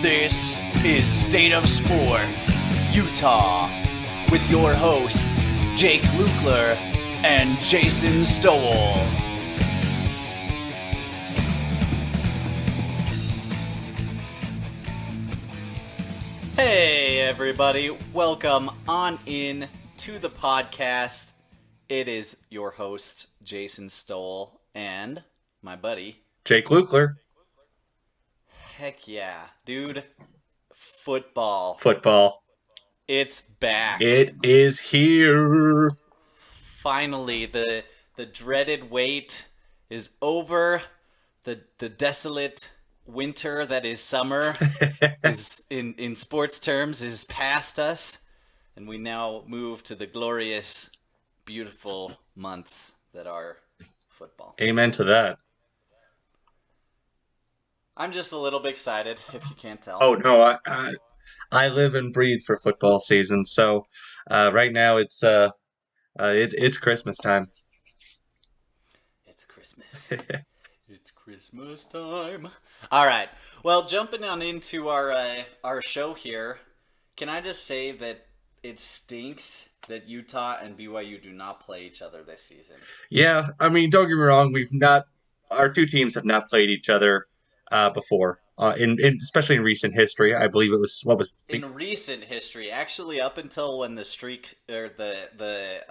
This is State of Sports, Utah, with your hosts, Jake Lukler and Jason Stowell. Hey everybody, welcome on in to the podcast. It is your host, Jason Stowell, and my buddy, Jake Lukler. Heck yeah, dude. Football. It's back. It is here. Finally, the dreaded wait is over. The desolate winter that is summer is in sports terms is past us, and we now move to the glorious, beautiful months that are football. Amen to that. I'm just a little bit excited, if you can't tell. Oh no, I live and breathe for football season. So right now it's Christmas time. It's Christmas. It's Christmas time. All right. Well, jumping on into our show here, can I just say that it stinks that Utah and BYU do not play each other this season? Yeah, I mean, don't get me wrong. Our two teams have not played each other before. Especially in recent history, I believe it was in recent history. Actually, up until when the streak or the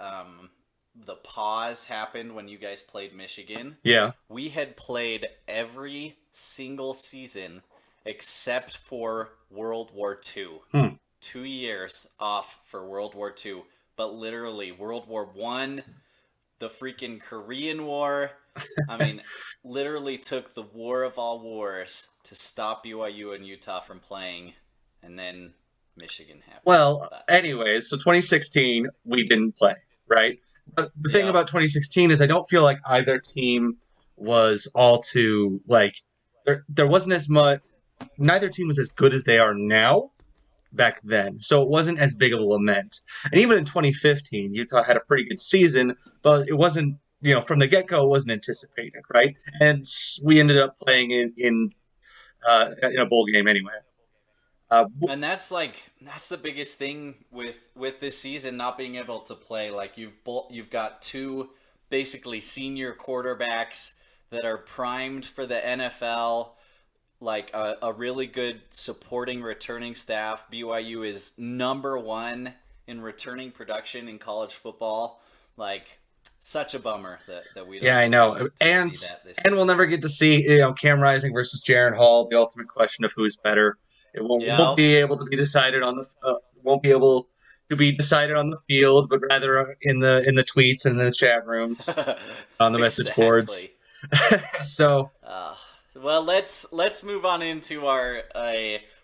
pause happened when you guys played Michigan. Yeah, we had played every single season except for World War II. 2 years off for World War II, but literally World War I, the freaking Korean War. I mean, literally took the war of all wars to stop BYU and Utah from playing, and then Michigan happened. Well, anyways, so 2016, we didn't play, right? But the thing about 2016 is I don't feel like either team was all too, there wasn't as much, neither team was as good as they are now back then. So it wasn't as big of a lament. And even in 2015, Utah had a pretty good season, but it wasn't, from the get-go, it wasn't anticipated, right? And we ended up playing in a bowl game anyway. And that's the biggest thing with this season not being able to play. Like you've got two basically senior quarterbacks that are primed for the NFL, like a really good supporting returning staff. BYU is number one in returning production in college football. Like, such a bummer that we don't. Yeah, I know, and see that this and we'll never get to see Cam Rising versus Jaren Hall, the ultimate question of who's better. It won't be able to be decided on the field, but rather in the tweets and the chat rooms, on the message boards. So, well, let's move on into our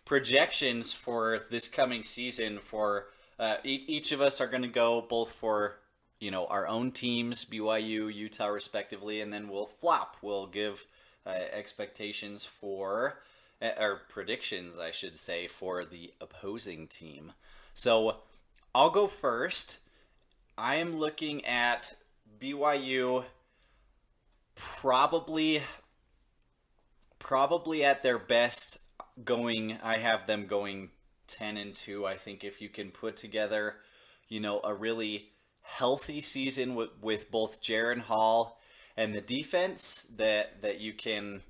projections for this coming season. For each of us are going to go both for our own teams, BYU, Utah, respectively, and then we'll flop. We'll give expectations for. Or predictions, I should say, for the opposing team. So I'll go first. I am looking at BYU probably at their best going. I have them going 10-2. I think if you can put together, a really healthy season with both Jaren Hall and the defense that you can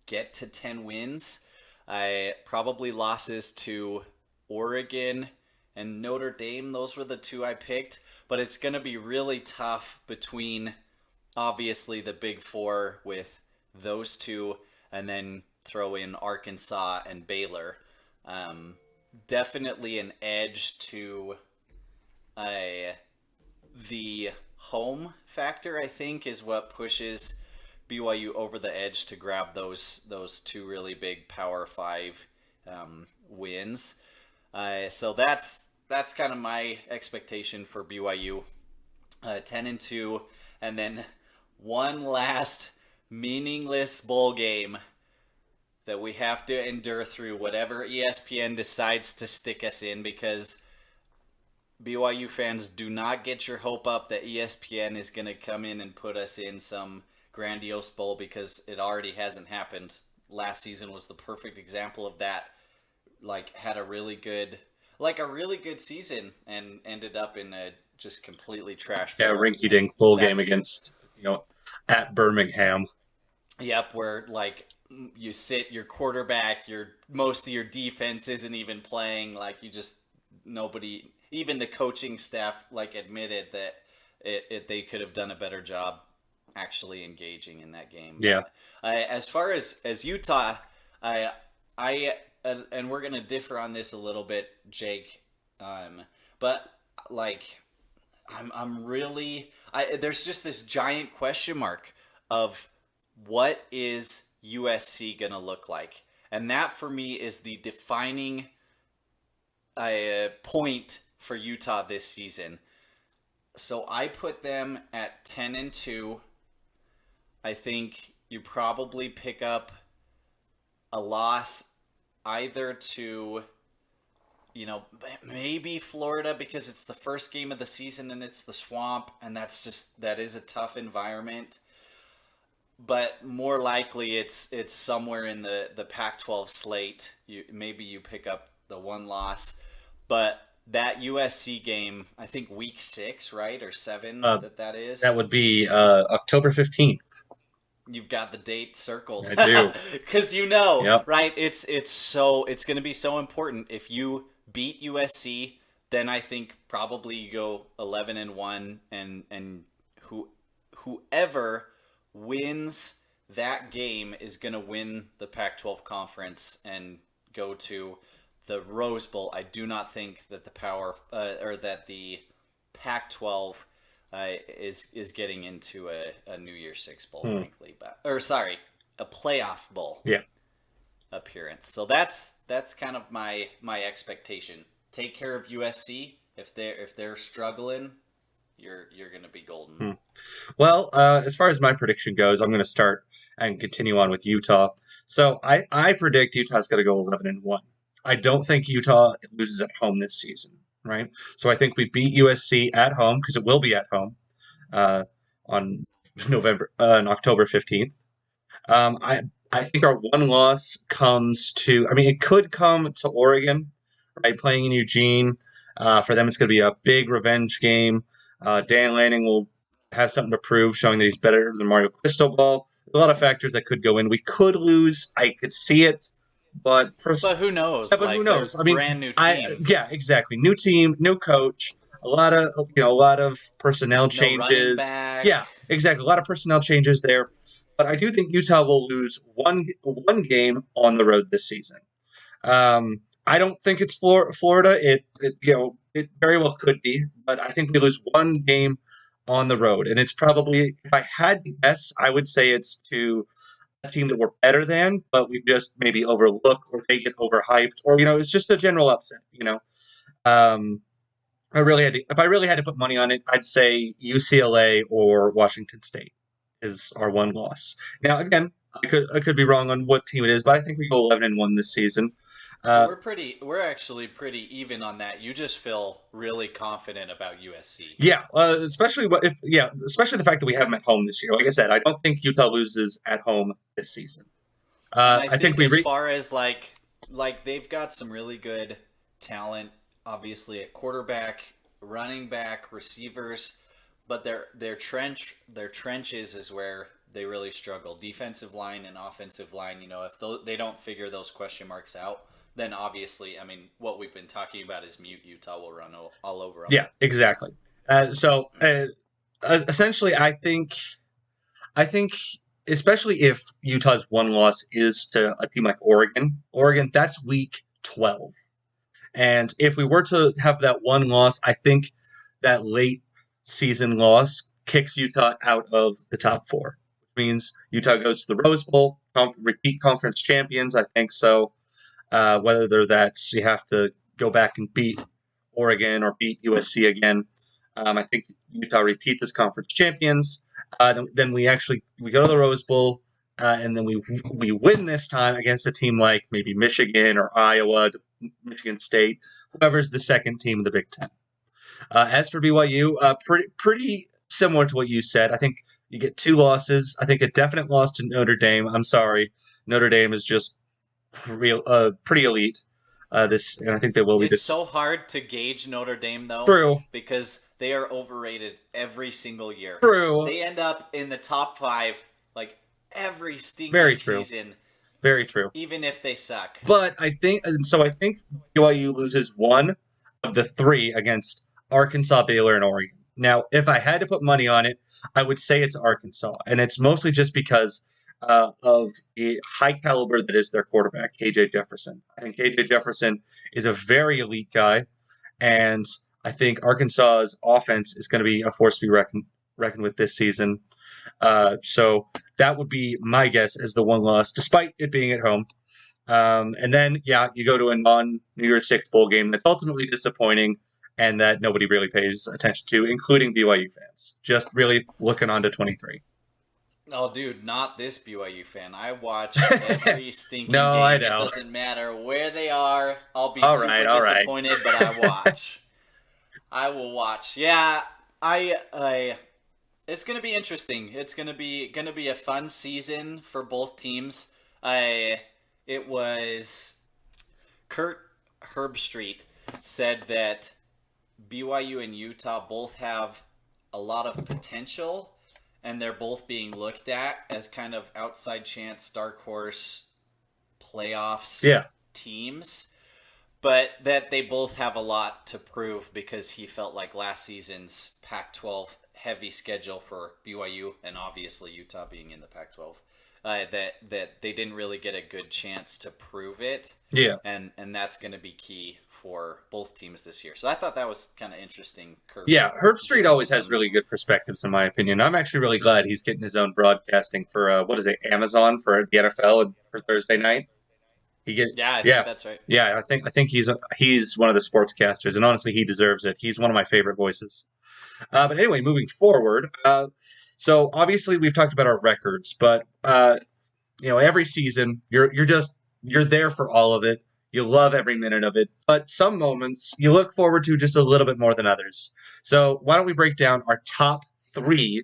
get to 10 wins. Probably losses to Oregon and Notre Dame. Those were the two I picked. But it's going to be really tough between, obviously, the Big Four with those two, and then throw in Arkansas and Baylor. Definitely an edge to the home factor, I think, is what pushes BYU over the edge to grab those two really big Power 5 wins. So that's kind of my expectation for BYU. 10-2, and then one last meaningless bowl game that we have to endure through whatever ESPN decides to stick us in, because BYU fans, do not get your hope up that ESPN is going to come in and put us in some grandiose bowl, because it already hasn't happened last season was the perfect example of that. Like had a really good season and ended up in a just completely trash Yeah, bowl. rinky And dink bowl game that's against at Birmingham. yep, where like you sit your quarterback, your most of your defense isn't even playing. Like you just nobody, even the coaching staff, like admitted that they could have done a better job actually engaging in that game. Yeah. But as far as Utah, I I and we're gonna differ on this a little bit, Jake. But like I'm really there's just this giant question mark of what is USC gonna look like, and that for me is the defining point for Utah this season. So I put them at 10-2. I think you probably pick up a loss either to maybe Florida because it's the first game of the season and it's the Swamp, and that is a tough environment. But more likely, it's somewhere in the Pac-12 slate. You pick up the one loss, but that USC game, I think week 6, right, or 7, Uh, that that is. would be October 15th. You've got the date circled I do. because Yep. right? It's going to be so important if you beat USC. Then I think probably you go 11-1, and whoever wins that game is going to win the Pac-12 conference and go to the Rose Bowl. I do not think that the Pac-12 is getting into a New Year's Six bowl, frankly, or sorry, a playoff bowl Yeah. appearance. So that's kind of my expectation. Take care of USC. If they're struggling, you're gonna be golden. Well, as far as my prediction goes, I'm going to start and continue on with Utah. So I predict Utah's going to go 11-1. I don't think Utah loses at home this season, right? So I think we beat USC at home because it will be at home uh, on on October 15th. I think our one loss comes to. I mean, it could come to Oregon, right? Playing in Eugene. For them, it's going to be a big revenge game. Dan Lanning will have something to prove, showing that he's better than Mario Cristobal. A lot of factors that could go in. We could lose. I could see it, but But who yeah, knows? but who Like they're a knows? I mean, brand new team. yeah, exactly. New team, new coach. A lot of personnel No running changes. back. Yeah, exactly. A lot of personnel changes there. But I do think Utah will lose one game on the road this season. I don't think it's Florida. It very well could be, but I think we lose one game on the road, and it's probably, if I had to guess, I would say it's to a team that we're better than, but we just maybe overlook or they get overhyped, or it's just a general upset. Um, if I really had to put money on it, I'd say UCLA or Washington State is our one loss. Now, again, I could be wrong on what team it is, but I think we go 11-1 this season. So Uh, we're actually pretty even on that. You just feel really confident about USC. yeah, especially the fact that we have them at home this year. Like I said, I don't think Utah loses at home this season. And I I think think we as far as like they've got some really good talent, obviously at quarterback, running back, receivers, but their trenches is where they really struggle. Defensive line and offensive line. If they don't figure those question marks out, then obviously, I mean, what we've been talking about is mute Utah will run all over them. Yeah, exactly. Essentially, I think especially if Utah's one loss is to a team like Oregon, that's week 12. And if we were to have that one loss, I think that late season loss kicks Utah out of the top four, which means Utah goes to the Rose Bowl, repeat conference champions. I think so. Whether that's you have to go back and beat Oregon or beat USC again. I think Utah repeat as conference champions. Then we go to the Rose Bowl, and then we win this time against a team like maybe Michigan or Iowa, Michigan State, whoever's the second team in the Big Ten. As for BYU, pretty similar to what you said. I think You get 2 losses. I think a definite loss to Notre Dame. I'm sorry, Notre Dame is just pretty elite. And I think they will be It's this. so hard to gauge Notre Dame though True, because they are overrated every single year. true, They end up in the top 5 like every very stinking true, season, very true. even if they suck. But I think BYU loses one of the three against Arkansas, Baylor, and Oregon. Now, if I had to put money on it, I would say it's Arkansas, and it's mostly just because of the high caliber that is their quarterback, KJ Jefferson. I think KJ Jefferson is a very elite guy, and I think Arkansas's offense is going to be a force to be reckoned with this season. So that would be my guess as the one loss, despite it being at home. And then, yeah, you go to a non-New Year's Six bowl game that's ultimately disappointing and that nobody really pays attention to, including BYU fans. Just really looking on to 23. Oh, dude, not this BYU fan. I watch every stinking No, I game. It know. doesn't matter where they are. I'll be All super right, all right. disappointed, but I watch. I will watch. Yeah, I it's gonna be interesting. It's gonna be a fun season for both teams. It was Kurt Herbstreit said that BYU and Utah both have a lot of potential, and they're both being looked at as kind of outside chance, dark horse playoffs Yeah, teams, but that they both have a lot to prove because he felt like last season's Pac-12 heavy schedule for BYU and obviously Utah being in the Pac-12, that they didn't really get a good chance to prove it, yeah. and that's going to be key for both teams this year. So I thought that was kind of interesting. Kurt Yeah, Herb Street doing always has some. really good perspectives, in my opinion. I'm actually really glad he's getting his own broadcasting for, what is it, Amazon for the NFL and for Thursday night. Yeah, I think Yeah, that's right. yeah. I think he's one of the sportscasters, and honestly, he deserves it. He's one of my favorite voices. But anyway, moving forward, so obviously we've talked about our records, but every season you're there for all of it. You love every minute of it, but some moments you look forward to just a little bit more than others. So why don't we break down our top 3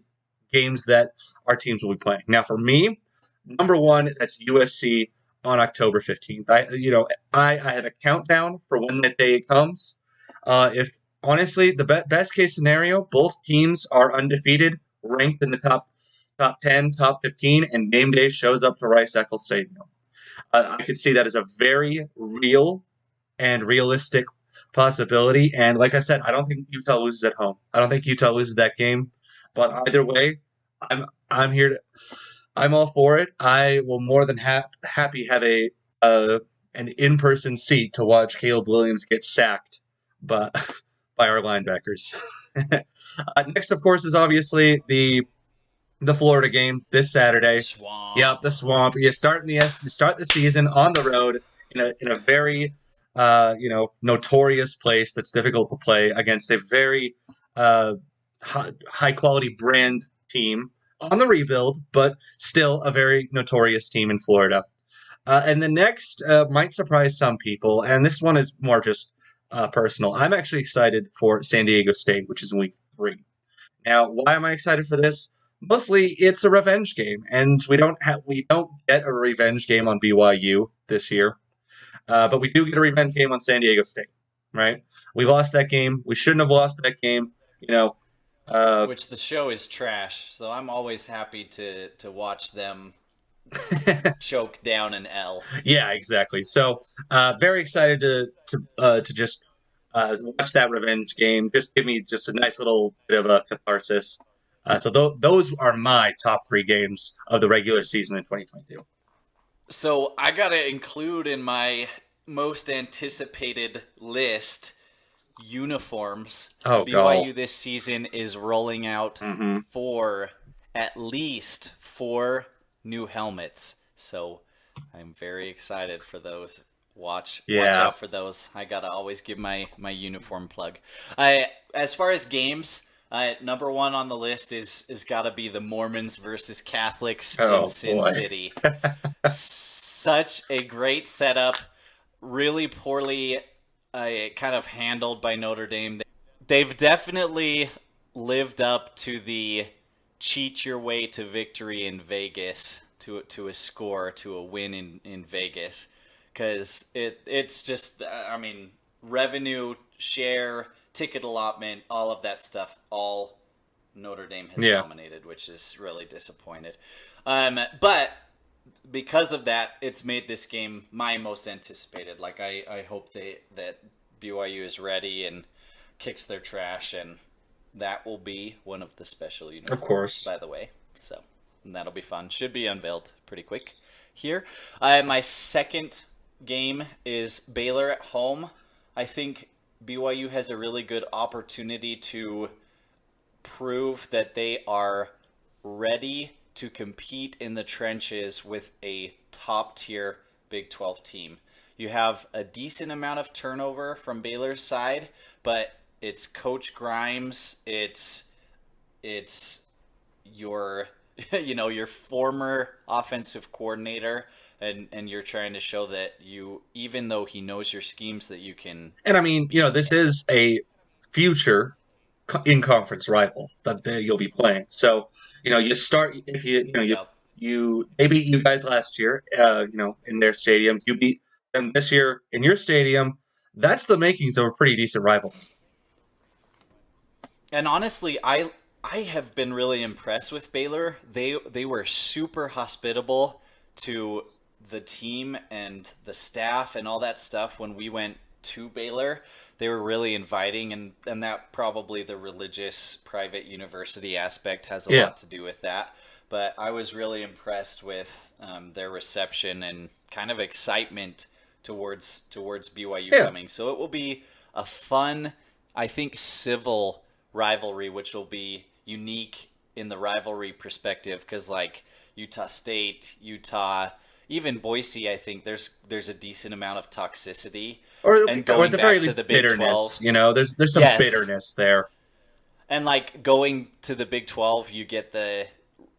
games that our teams will be playing? Now, for me, number one, that's USC on October 15th. I have a countdown for when that day comes. If honestly, the best case scenario, both teams are undefeated, ranked in the top 10, top 15, and game day shows up to Rice Eccles Stadium. I could see that as a very real and realistic possibility. And like I said, I don't think Utah loses at home. I don't think Utah loses that game. But either way, I'm here to. I'm all for it. I will more than happy have an in-person seat to watch Caleb Williams get sacked, but by our linebackers. Next, of course, is obviously the Florida game this The Saturday. Yep, swamp. the swamp. You start the season on the road in a very notorious place that's difficult to play against a very high quality brand team on the rebuild, but still a very notorious team in Florida. And the next might surprise some people, and this one is more just personal. I'm actually excited for San Diego State, which is in week 3. Now, why am I excited for this? Mostly, it's a revenge game, and we don't get a revenge game on BYU this year, but we do get a revenge game on San Diego State. Right? We lost that game. We shouldn't have lost that game. You know, Which the show is trash, so I'm always happy to watch them choke down an L. yeah, exactly. So, very excited to just watch that revenge game. Just give me just a nice little bit of a catharsis. So those are my top 3 games of the regular season in 2022. So I gotta include in my most anticipated list uniforms. Oh, BYU go. this season is rolling out Mm-hmm. at least 4 new helmets. So I'm very excited for those. Watch Yeah. out for those. I gotta always give my uniform plug. I As far as games, number one on the list is gotta be the Mormons versus Catholics in Oh Sin boy. City. Such a great setup. Really poorly kind of handled by Notre Dame. They've definitely lived up to the cheat your way to victory in Vegas, to a score, to a win in Vegas, because it's just, I mean, revenue share, ticket allotment, all of that stuff, all Notre Dame has Yeah. dominated, which is really disappointed. But because of that, it's made this game my most anticipated. Like I hope that BYU is ready and kicks their trash, and that will be one of the special Of uniforms, course. by the way. So that'll be fun. Should be unveiled pretty quick here. My second game is Baylor at home. I think BYU has a really good opportunity to prove that they are ready to compete in the trenches with a top tier Big 12 team. You have a decent amount of turnover from Baylor's side, but it's Coach Grimes, it's your your former offensive coordinator, and you're trying to show that you, even though he knows your schemes, that you can And I mean, beat this him. is a future in conference rival that you'll be playing. So, you start if Yep. you they beat you guys last year, in their stadium. You beat them this year in your stadium. That's the makings of a pretty decent rivalry. And honestly, I have been really impressed with Baylor. They were super hospitable to the team and the staff and all that stuff when we went to Baylor. They were really inviting, and that probably the religious private university aspect has a Yeah. lot to do with that. But I was really impressed with their reception and kind of excitement towards BYU Yeah. coming. So it will be a fun, I think, civil rivalry, which will be unique in the rivalry perspective, because like Utah State, Utah, even Boise, I think there's a decent amount of toxicity. And Or at going the very back to least the Big bitterness. 12, There's some yes, bitterness there. and like going to the Big 12, you get the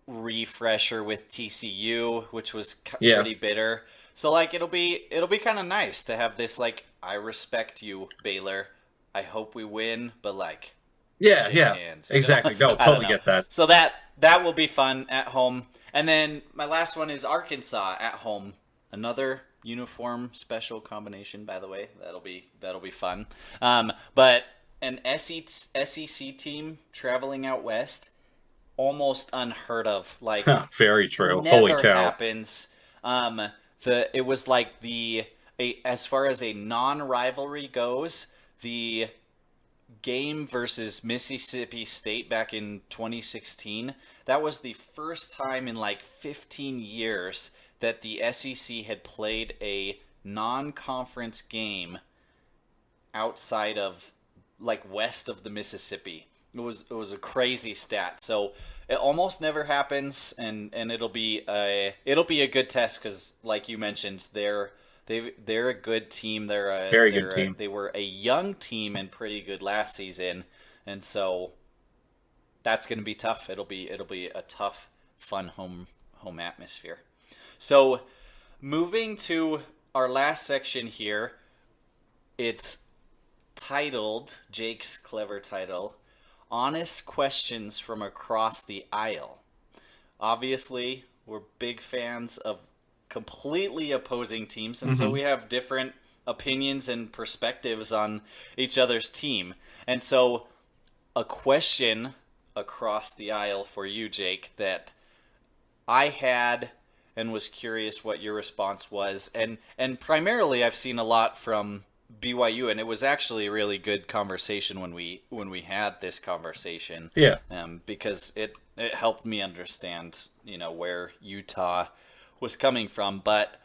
refresher with TCU, which was Yeah. pretty bitter. So like it'll be kind of nice to have this, like, I respect you, Baylor. I hope we win, but like Yeah, shake yeah. hands, Exactly. No, I don't totally know. get that. So that will be fun at home. And then my last one is Arkansas at home. Another uniform special combination, by the way. That'll be fun. But an SEC team traveling out west, almost unheard of. Like, Very true. Holy never cow. happens. It was like as far as a non-rivalry goes, the game versus Mississippi State back in 2016, that was the first time in like 15 years that the SEC had played a non-conference game outside of, like, west of the Mississippi. It was a crazy stat. So it almost never happens, and it'll be a good test, because like you mentioned, they're a good team. Very good team. They were a young team and pretty good last season, and so that's going to be tough. It'll be a tough, fun home atmosphere. So moving to our last section here, it's titled, Jake's clever title, Honest Questions from Across the Aisle. Obviously, we're big fans of completely opposing teams, and so Hmm. we have different opinions and perspectives on each other's team. And so, a question across the aisle for you, Jake, that I had and was curious what your response was, and primarily I've seen a lot from BYU, and it was actually a really good conversation when we had this conversation, Yeah. because it helped me understand, where Utah was coming from. But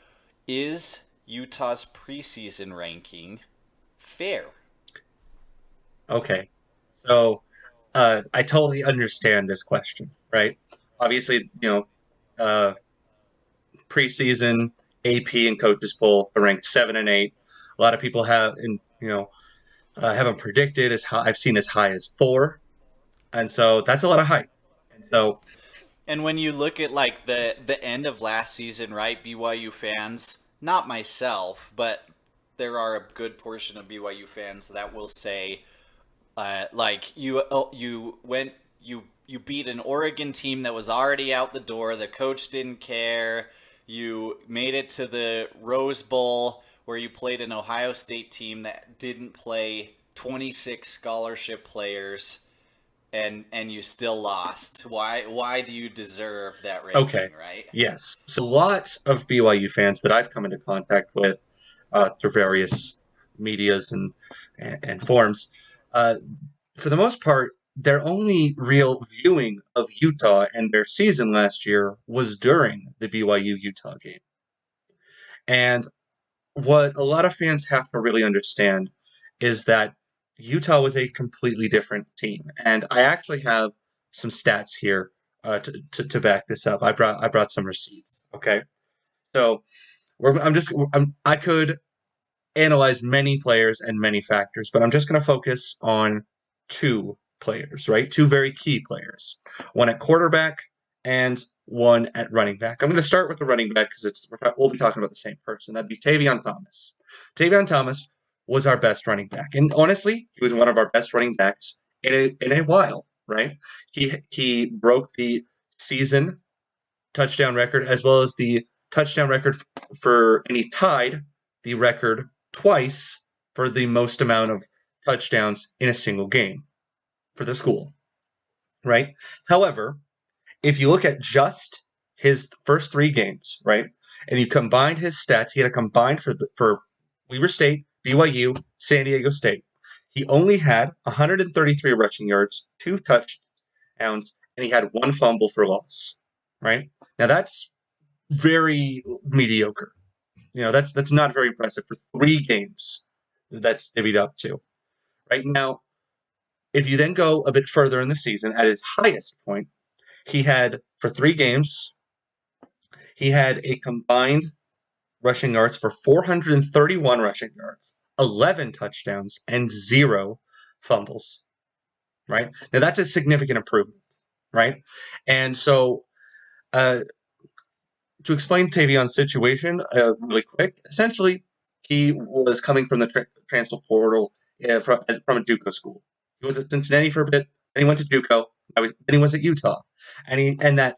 is Utah's preseason ranking fair? Okay. So, I totally understand this question, right? Obviously, uh, preseason AP and coaches poll are ranked 7 and 8. A lot of people haven't predicted as high. I've seen as high as 4, and so that's a lot of hype. And so, And when you look at like the end of last season, right? BYU fans, not myself, but there are a good portion of BYU fans that will say, like, you went you beat an Oregon team that was already out the door. The coach didn't care. You made it to the Rose Bowl where you played an Ohio State team that didn't play 26 scholarship players, and you still lost. Why do you deserve that Okay. ranking, right? Yes. So lots of BYU fans that I've come into contact with through various medias and forums, uh, for the most part, their only real viewing of Utah and their season last year was during the BYU Utah game. And what a lot of fans have to really understand is that Utah was a completely different team. And I actually have some stats here to back this up. I brought some receipts. Okay, so I could analyze many players and many factors, but I'm just going to focus on two players, right? Two very key players, one at quarterback and one at running back. I'm going to start with the running back because we'll be talking about the same person. That'd be Tavion Thomas. Tavion Thomas was our best running back, and honestly, he was one of our best running backs in a while, right? He broke the season touchdown record as well as the touchdown record and he tied the record twice for the most amount of touchdowns in a single game for the school, right? However, if you look at just his first three games, right, and you combined his stats, he had a combined for Weber State, BYU, San Diego State. He only had 133 rushing yards, two touchdowns, and he had one fumble for loss. Right now, that's very mediocre. That's not very impressive for three games. That's divvied up to. Right now, if you then go a bit further in the season, at his highest point, he had for three games, he had a combined rushing yards for 431 rushing yards, 11 touchdowns, and zero fumbles. Right now, that's a significant improvement. Right, and so to explain Tavion's situation really quick, essentially, he was coming from the transfer portal from a JUCO school. He was at Cincinnati for a bit, and he went to JUCO. Then he was at Utah, and that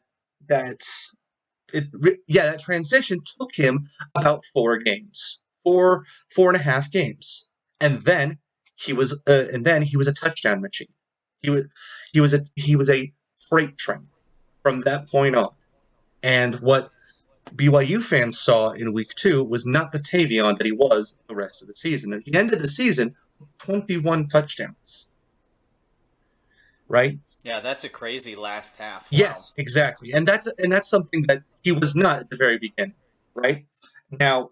transition took him about 4 games, four and a half games, and then he was a touchdown machine. He was a freight train from that point on, and what BYU fans saw in week 2 was not the Tavion that he was the rest of the season. And he ended the season with 21 touchdowns. Right? Yeah, that's a crazy last half. Wow. Yes, exactly. And that's something that he was not at the very beginning. Right? Now,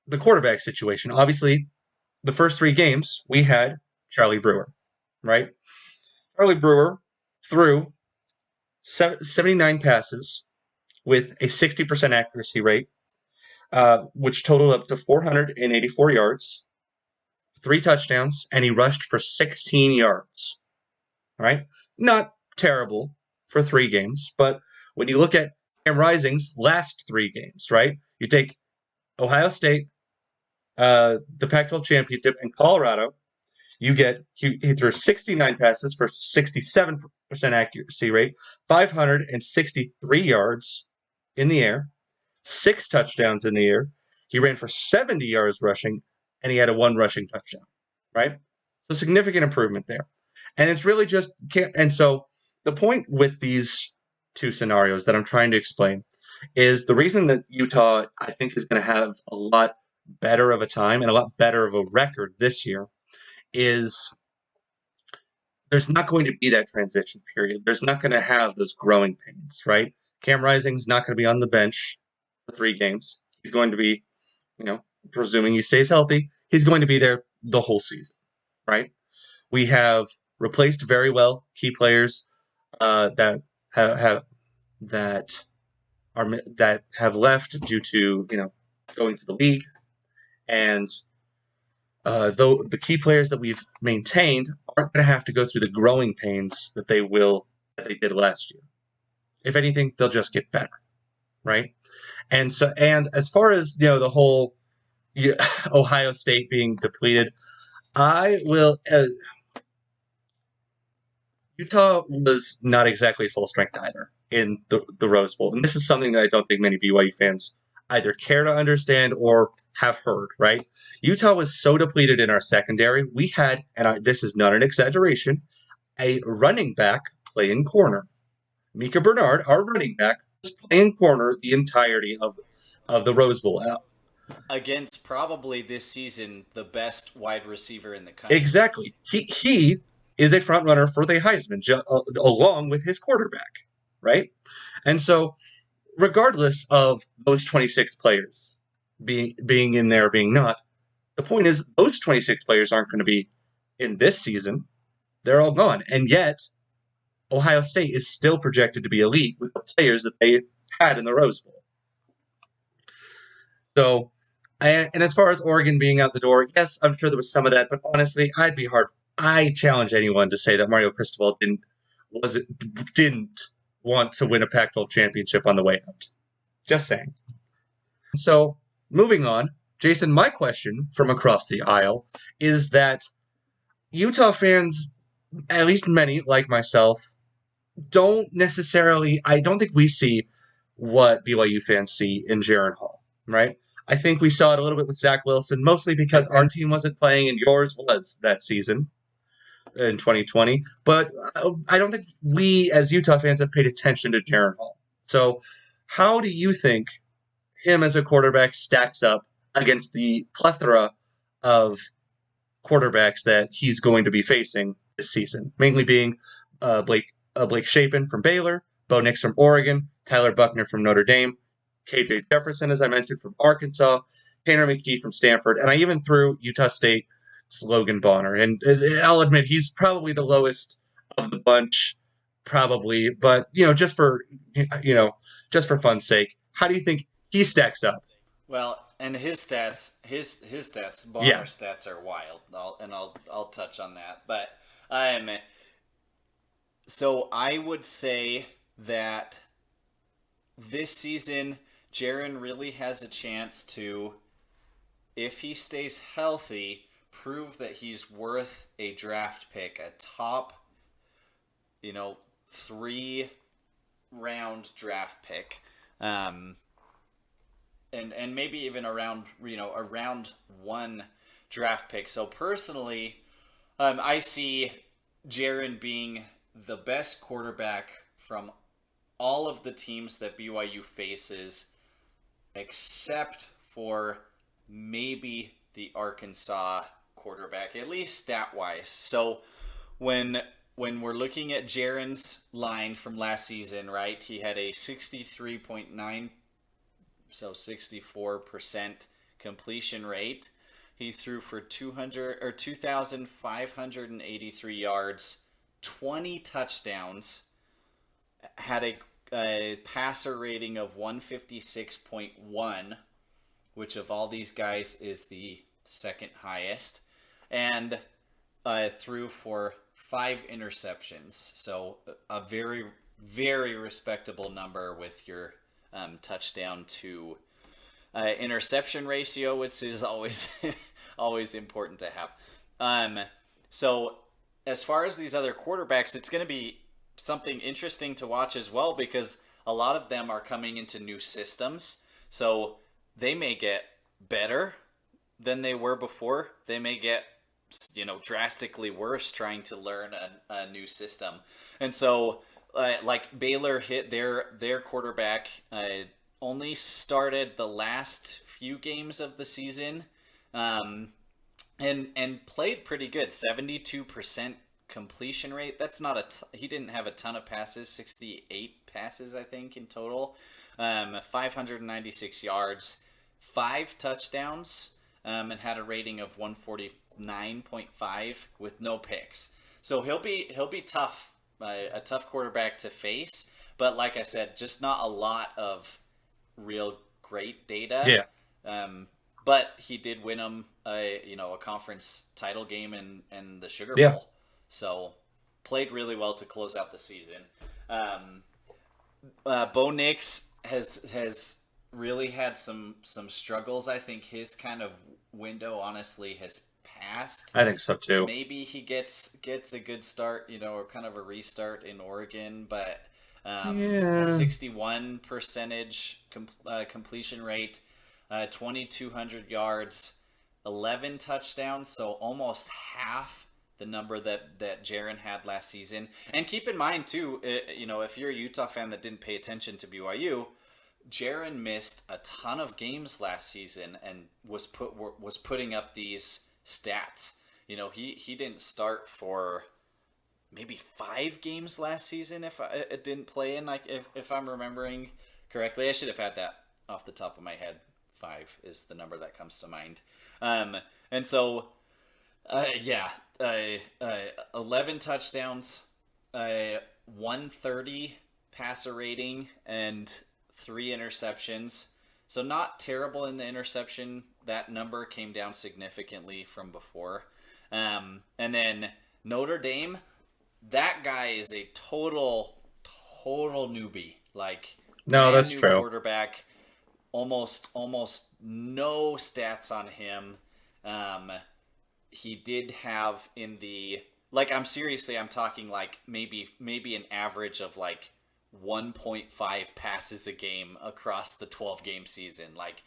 the quarterback situation. Obviously, the first 3 games we had Charlie Brewer. Right? Charlie Brewer threw 79 passes with a 60% accuracy rate, which totaled up to 484 yards, 3 touchdowns, and he rushed for 16 yards. Right? Not terrible for 3 games, but when you look at Cam Rising's last 3 games, right? You take Ohio State, the Pac-12 championship, and Colorado. You get he threw 69 passes for 67% accuracy rate, 563 yards in the air, 6 touchdowns in the air. He ran for 70 yards rushing, and he had a 1 rushing touchdown. Right? So significant improvement there. And it's really just and so the point with these 2 scenarios that I'm trying to explain is the reason that Utah, I think, is going to have a lot better of a time and a lot better of a record this year is there's not going to be that transition period. There's not going to have those growing pains, right? Cam Rising's not going to be on the bench for 3 games. He's going to be, presuming he stays healthy, he's going to be there the whole season, right? We have replaced very well key players that have left due to going to the league, and though the key players that we've maintained aren't going to have to go through the growing pains that they did last year. If anything, they'll just get better, right? And as far as the whole Ohio State being depleted, I will. Utah was not exactly full strength either in the Rose Bowl. And this is something that I don't think many BYU fans either care to understand or have heard, right? Utah was so depleted in our secondary. We had, and this is not an exaggeration, a running back playing corner. Mika Bernard, our running back, was playing corner the entirety of the Rose Bowl. Against probably this season the best wide receiver in the country. Exactly. He is a front runner for the Heisman, along with his quarterback, right? And so, regardless of those 26 players being in there, being not, the point is those 26 players aren't going to be in this season. They're all gone, and yet Ohio State is still projected to be elite with the players that they had in the Rose Bowl. So, and as far as Oregon being out the door, yes, I'm sure there was some of that, but honestly, I challenge anyone to say that Mario Cristobal didn't want to win a Pac-12 championship on the way out. Just saying. So, moving on, Jason, my question from across the aisle is that Utah fans, at least many like myself, I don't think we see what BYU fans see in Jaron Hall, right? I think we saw it a little bit with Zach Wilson, mostly because our team wasn't playing and yours was that season in 2020. But I don't think we, as Utah fans, have paid attention to Jaron Hall. So, how do you think him as a quarterback stacks up against the plethora of quarterbacks that he's going to be facing this season, mainly being Blake Shapen from Baylor, Bo Nix from Oregon, Tyler Buckner from Notre Dame, KJ Jefferson, as I mentioned, from Arkansas, Tanner McKee from Stanford, and I even threw Utah State Logan Bonner. And I'll admit he's probably the lowest of the bunch, probably, but just for fun's sake, how do you think he stacks up? Well, and his stats, Yeah, Bonner's stats are wild. I'll touch on that. But so I would say that this season, Jaron really has a chance to, if he stays healthy, prove that he's worth a draft pick, a top, 3 round draft pick. And maybe even a round 1 draft pick. So personally, I see Jaron being the best quarterback from all of the teams that BYU faces, except for maybe the Arkansas quarterback, at least stat wise. So when we're looking at Jaron's line from last season, right? He had a 63.9, so 64% completion rate. He threw for 2,583 yards, 20 touchdowns, had a passer rating of 156.1, which of all these guys is the second highest, and threw for 5 interceptions. So a very, very respectable number with your touchdown to interception ratio, which is always always important to have. So as far as these other quarterbacks, it's going to be something interesting to watch as well, because a lot of them are coming into new systems. So they may get better than they were before. They may get drastically worse trying to learn a new system. And so like Baylor hit their quarterback only started the last few games of the season, and played pretty good. 72% completion rate. That's not he didn't have a ton of passes. 68 passes I think in total. 596 yards, 5 touchdowns, and had a rating of 149.5 with no picks. So he'll be tough. A tough quarterback to face, but like I said, just not a lot of real great data. yeah. But he did win them a conference title game and the Sugar Yeah. Bowl, so played really well to close out the season. Bo Nix has really had some struggles. I think his kind of window honestly has past. I think so too. Maybe he gets a good start, or kind of a restart in Oregon, but a Yeah. 61 percentage completion rate, 2,200 yards, 11 touchdowns, so almost half the number that Jaron had last season. And keep in mind too, if you're a Utah fan that didn't pay attention to BYU, Jaron missed a ton of games last season and was putting up these stats. He didn't start for maybe 5 games last season if it didn't play in, like, if I'm remembering correctly. I should have had that off the top of my head. 5 is the number that comes to mind. And so, yeah, 11 touchdowns, 130 passer rating, and 3 interceptions. So not terrible in the interception. That number came down significantly from before. And then Notre Dame, that guy is a total newbie. Like, No, brand that's new true. quarterback. Almost no stats on him. He did have in the, like, I'm talking like maybe an average of like 1.5 passes a game across the 12-game season. Like,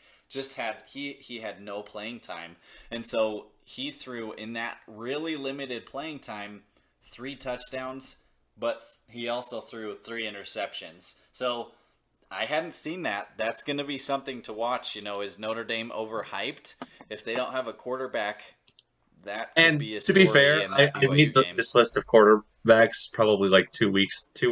he had no playing time, and so he threw in that really limited playing time 3 touchdowns, but he also threw 3 interceptions. So I hadn't seen that. That's going to be something to watch. Is Notre Dame overhyped? If they don't have a quarterback, that could And be a to be story fair, in I that BYU made game. this list of quarterbacks probably like 2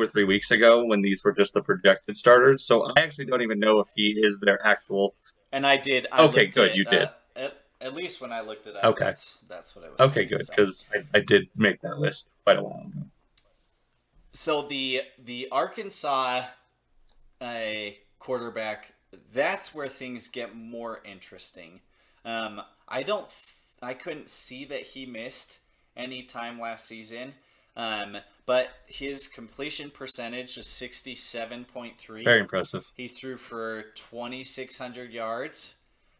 or 3 weeks ago when these were just the projected starters. So I actually don't even know if he is their actual. And I did. I Okay, looked good, at you did. at least when I looked it up. Okay, That's what it was okay, saying. good, So because I did make that list quite a while ago. the Arkansas quarterback, that's where things get more interesting. I don't. I couldn't see that he missed any time last season. But his completion percentage is 67.3. Very impressive. He threw for 2,600 yards.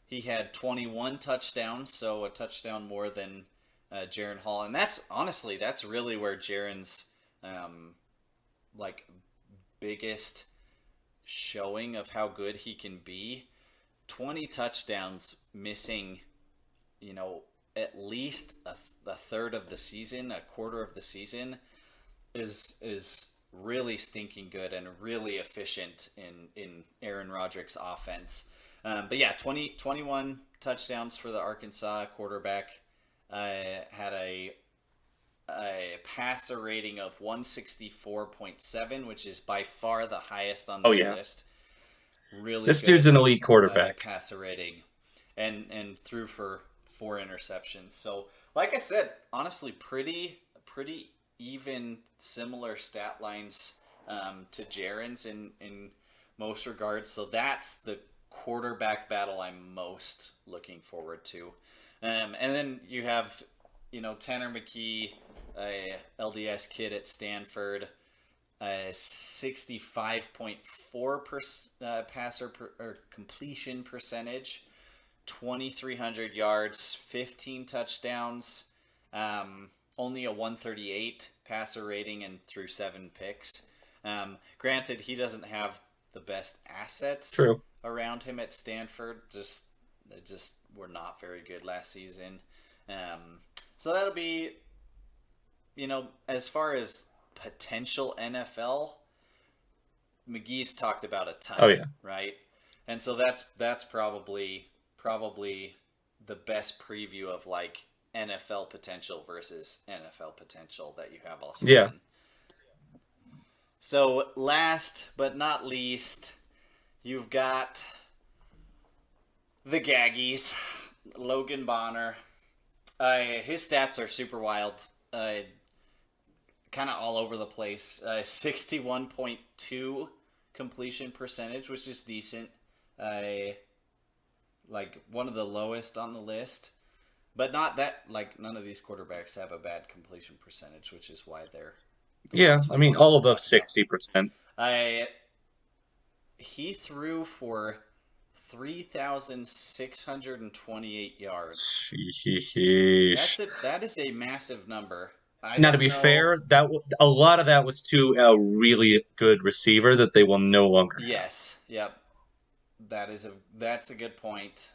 He had 21 touchdowns, so a touchdown more than Jaron Hall. And that's really where Jaron's like biggest showing of how good he can be. 20 touchdowns, missing, at least a third of the season, a quarter of the season, is really stinking good and really efficient in Aaron Roderick's offense. But yeah, 21 touchdowns for the Arkansas quarterback. Had a passer rating of 164.7, which is by far the highest on Oh this yeah, list. Really this dude's good an elite quarterback. passer rating, and threw for 4 interceptions. So, like I said, honestly, pretty even, similar stat lines to Jaron's in most regards. So that's the quarterback battle I'm most looking forward to. And then you have, Tanner McKee, a LDS kid at Stanford, 65.4% passer or completion percentage, 2,300 yards, 15 touchdowns, only a 138 passer rating, and threw 7 picks. Granted, he doesn't have the best assets True. around him at Stanford. They just were not very good last season. So that'll be, as far as potential NFL, McGee's talked about a ton. Oh yeah. Right? And so that's probably the best preview of like NFL potential versus NFL potential that you have all season. Yeah. So last but not least, you've got the Gaggies, Logan Bonner. His stats are super wild. Kind of all over the place. 61.2 completion percentage, which is decent. Like one of the lowest on the list. But not that, like, none of these quarterbacks have a bad completion percentage, which is why they're the Yeah, ones I we mean, wanted all to above talk about. 60%. He threw for 3,628 yards. Sheesh. That is a massive number. I Now, to don't be know. fair, a lot of that was to a really good receiver that they will no longer have. Yes. Yep. That's a good point.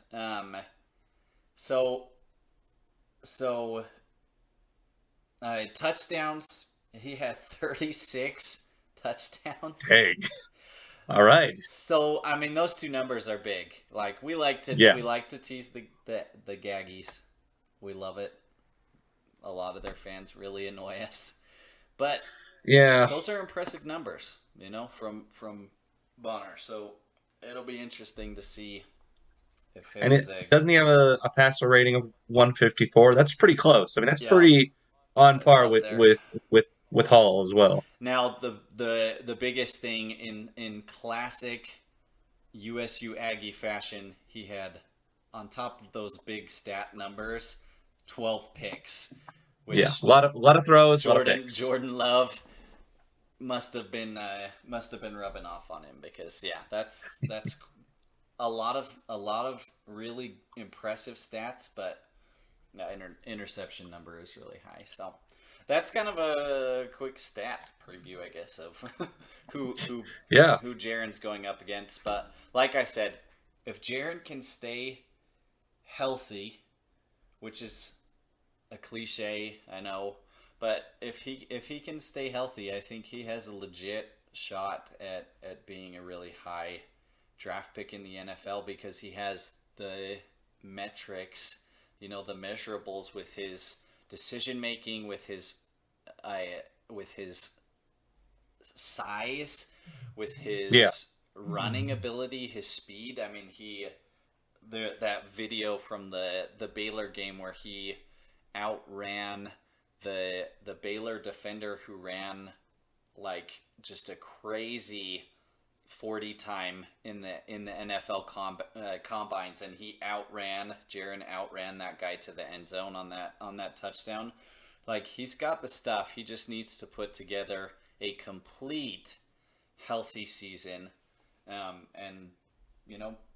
So so touchdowns. He had 36 touchdowns. Dang. All right. So I mean, those two numbers are big. Like Yeah. we like to tease the gaggies. We love it. A lot of their fans really annoy us, but Yeah. those are impressive numbers. From Bonner. So it'll be interesting to see if it And it was a doesn't he have a passer rating of 154? That's pretty close. I mean, that's yeah. pretty on It's par up with there. with Hall as well. Now the biggest thing in classic USU Aggie fashion, he had on top of those big stat numbers, 12 picks, Yeah, which a lot of throws, a lot of Jordan picks. Jordan Love must have been rubbing off on him because yeah, that's a lot of really impressive stats, but the interception number is really high. So that's kind of a quick stat preview, I guess, of Yeah, who Jaren's going up against. But like I said, if Jaren can stay healthy, which is a cliche, I know, but if he can stay healthy, I think he has a legit shot at being a really high draft pick in the NFL because he has the metrics, the measurables with his decision making, uh, with his size, with yeah, his running ability, his speed. I mean, that video from the Baylor game where he outran the Baylor defender who ran like just a crazy 40 time in the NFL combines, and Jaren outran that guy to the end zone on that touchdown. Like, he's got the stuff. He just needs to put together a complete healthy season, and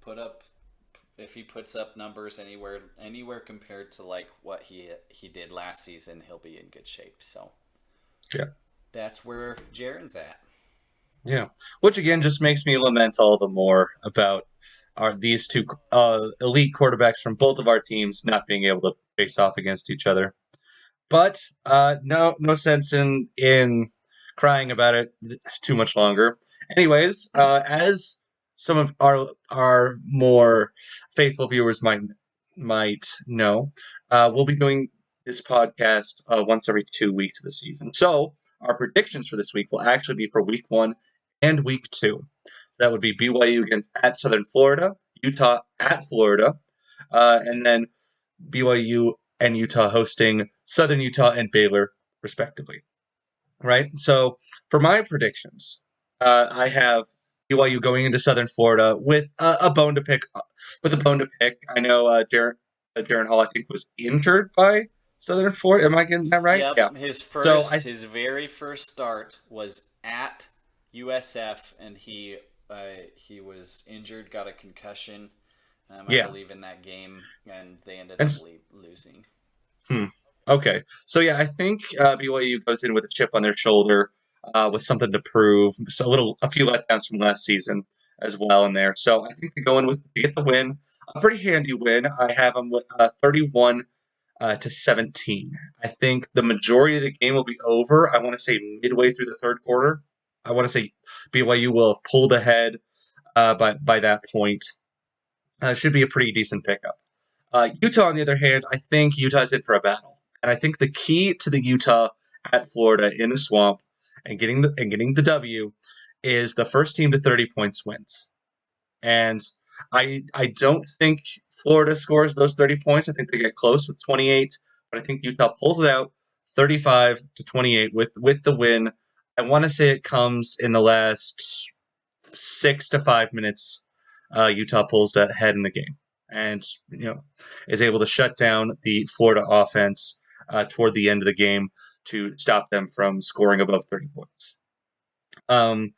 put up if he puts up numbers anywhere compared to like what he did last season, he'll be in good shape. So yeah, that's where Jaren's at. yeah. Which again just makes me lament all the more about these two elite quarterbacks from both of our teams not being able to face off against each other. But no sense in crying about it too much longer. Anyways, as some of our more faithful viewers might know, we'll be doing this podcast once every 2 weeks of the season. So our predictions for this week will actually be for week 1 and week 2. That would be BYU against at Southern Florida, Utah at Florida, and then BYU and Utah hosting Southern Utah and Baylor, respectively. Right. So for my predictions, I have BYU going into Southern Florida with a bone to pick. With a bone to pick, I know Darren Hall, I think, was injured by Southern Florida. Am I getting that right? Yeah. Yep, So his very first start was at USF, and he was injured, got a concussion, I yeah, believe, in that game, and they ended and up losing. hmm, okay. So yeah, I think BYU goes in with a chip on their shoulder, with something to prove. So a few letdowns from last season as well in there. So I think they go in with to get the win, a pretty handy win. I have them with 31 to 17. I think the majority of the game will be over. I want to say midway through the third quarter. I want to say BYU will have pulled ahead by that point. Should be a pretty decent pickup. Utah, on the other hand, I think Utah's in for a battle, and I think the key to the Utah at Florida in the swamp and getting the W is the first team to 30 points wins. And I don't think Florida scores those 30 points. I think they get close with 28, but I think Utah pulls it out 35 to 28 with the win. I want to say it comes in the last 6 to 5 minutes. Utah pulls ahead in the game, and is able to shut down the Florida offense toward the end of the game to stop them from scoring above 30 points. Um,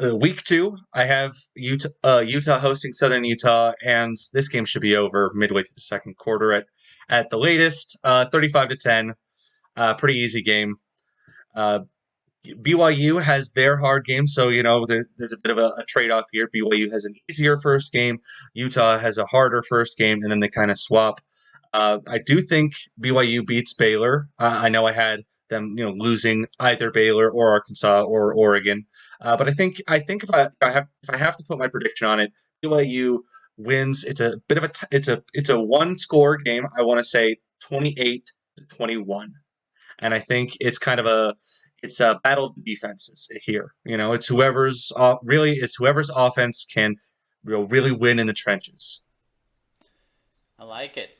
Week 2, I have Utah hosting Southern Utah, and this game should be over midway through the second quarter at the latest. 35-10, pretty easy game. Uh, BYU has their hard game, so there's a bit of a trade-off here. BYU has an easier first game, Utah has a harder first game, and then they kind of swap. I do think BYU beats Baylor. I know I had them, losing either Baylor or Arkansas or Oregon, but I think if I have to put my prediction on it, BYU wins. It's a bit of it's a one score game. I want to say 28-21, and I think it's a battle of the defenses here. It's whoever's offense can really win in the trenches. I like it.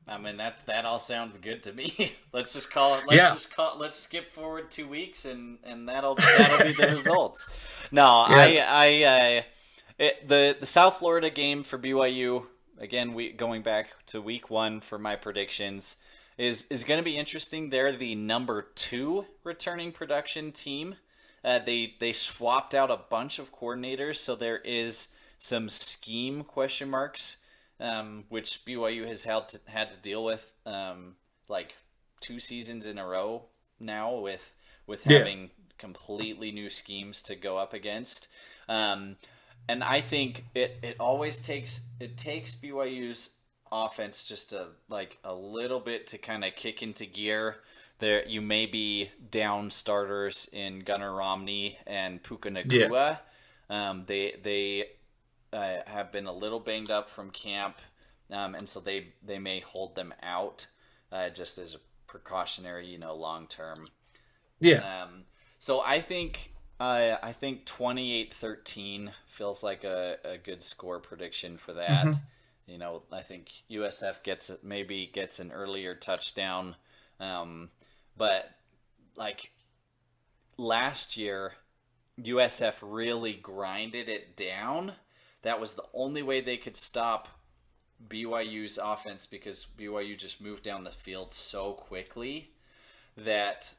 I mean, that all sounds good to me. Let's just call it. Yeah, Let's skip forward 2 weeks, and that'll be the results. No, yeah. the South Florida game for BYU again. We going back to week 1 for my predictions is going to be interesting. They're the number 2 returning production team. They swapped out a bunch of coordinators, so there is some scheme question marks, which BYU has had to deal with, like 2 seasons in a row now with Yeah. having completely new schemes to go up against. And I think it always takes BYU's offense just a little bit to kind of kick into gear. There you may be down starters in Gunnar Romney and Puka Yeah. Nakua. They have been a little banged up from camp, and so they may hold them out just as a precautionary, long term. Yeah. So I think 28-13 feels like a good score prediction for that. Hmm. I think USF gets an earlier touchdown, but like last year, USF really grinded it down. That was the only way they could stop BYU's offense because BYU just moved down the field so quickly that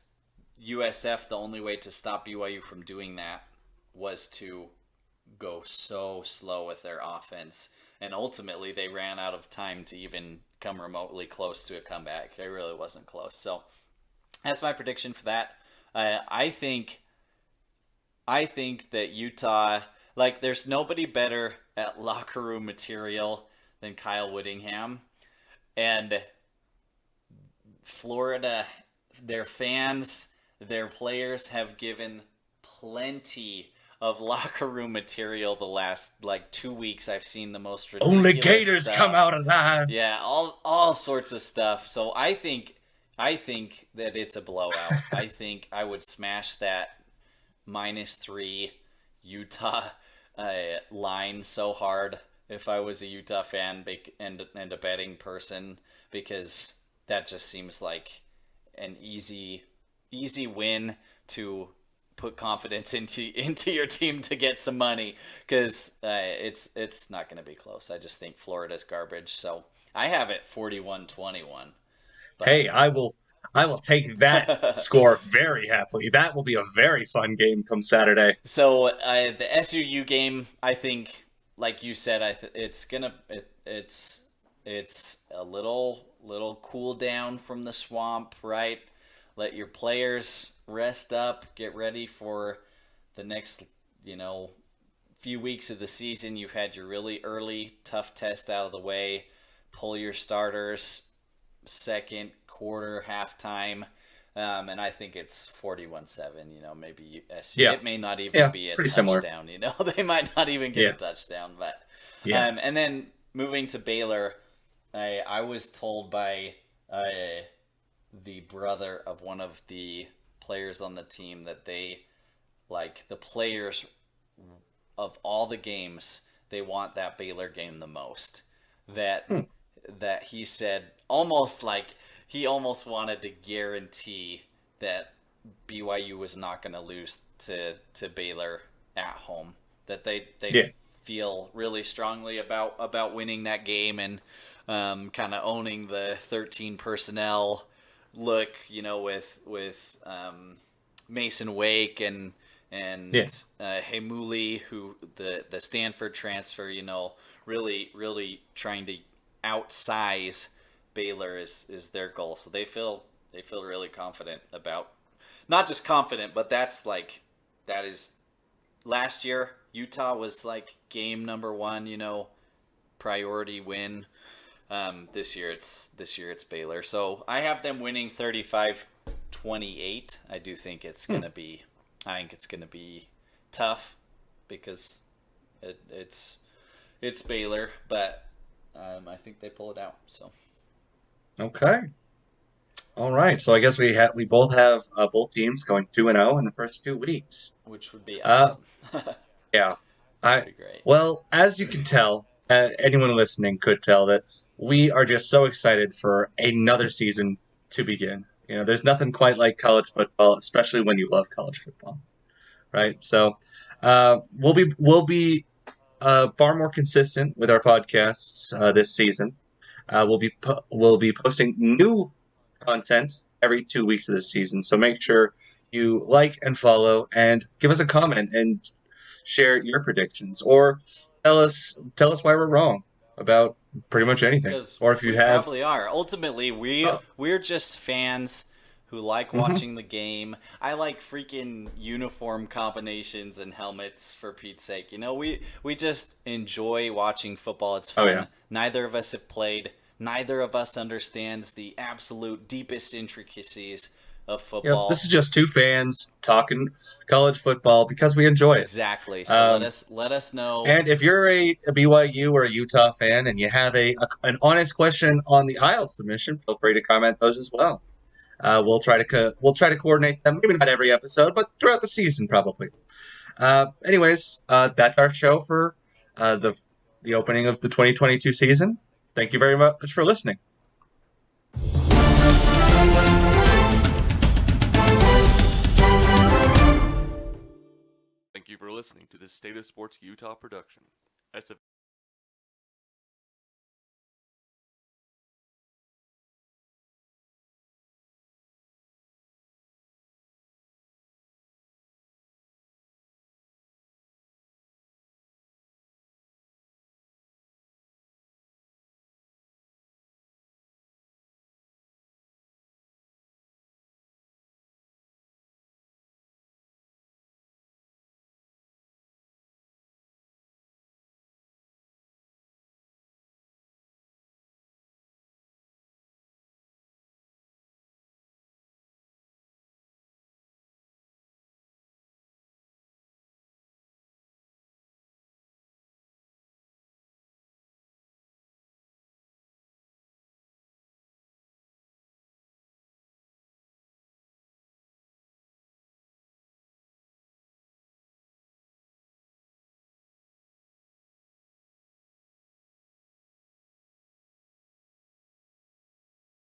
USF, the only way to stop BYU from doing that was to go so slow with their offense. And ultimately, they ran out of time to even come remotely close to a comeback. It really wasn't close. So that's my prediction for that. I think that Utah, like, there's nobody better at locker room material than Kyle Whittingham. And Florida, their fans, their players have given plenty of locker room material the last 2 weeks. I've seen the most Only ridiculous Gators come stuff. out alive. Yeah, all sorts of stuff. So I think that it's a blowout. I think I would smash that -3 Utah line so hard if I was a Utah fan and a betting person, because that just seems like an easy win to put confidence into your team to get some money, because it's not going to be close. I just think Florida's garbage. So I have it 41-21. But Hey, I will take that score very happily. That will be a very fun game come Saturday. so the SUU game, I think, like you said, it's a little cool down from the swamp, right? Let your players rest up, get ready for the next, few weeks of the season. You've had your really early tough test out of the way. Pull your starters second quarter, halftime. And I think it's 41-7, maybe SU. Yeah. It may not even Yeah, be a pretty similar. touchdown, They might not even get a Yeah. touchdown. But Yeah. and then moving to Baylor, I was told by the brother of one of the players on the team that the players of all the games, they want that Baylor game the most. That Hmm. that he said he almost wanted to guarantee that BYU was not going to lose to Baylor at home. That they Yeah. feel really strongly about winning that game, and kind of owning the 13 personnel look, with Mason Wake and Yeah. Hemuli, who the Stanford transfer, really trying to outsize Baylor is their goal. So they feel really confident about, not just confident, but that is last year Utah was like game number one, priority win. This year it's Baylor. So I have them winning 35-28. I do think it's gonna be. I think it's gonna be tough because it's Baylor, but I think they pull it out. So Okay. All right. So I guess we both have both teams going 2-0 in the first 2 weeks. which would be Uh, awesome. yeah. That'd I be great. Well, as you can tell, anyone listening could tell that we are just so excited for another season to begin. There's nothing quite like college football, especially when you love college football, right? So, we'll be far more consistent with our podcasts this season. We'll be posting new content every 2 weeks of this season. So make sure you like and follow and give us a comment and share your predictions or tell us why we're wrong about pretty much anything. Because Or if you we have probably are. Ultimately, oh, we're just fans who like mhm. watching the game. I like freaking uniform combinations and helmets for Pete's sake. We just enjoy watching football. It's Oh yeah. fun. Neither of us have played. Neither of us understands the absolute deepest intricacies of Yep. This football. is just two fans talking college football because we enjoy it. Exactly. So let Um, us know. and if you're a BYU or a Utah fan and you have an honest question on the IELTS submission, feel free to comment those as well. We'll try to coordinate them. Maybe not every episode, but throughout the season probably. Anyways, that's our show for the opening of the 2022 season. Thank you very much for listening. Thank you for listening to this State of Sports Utah production.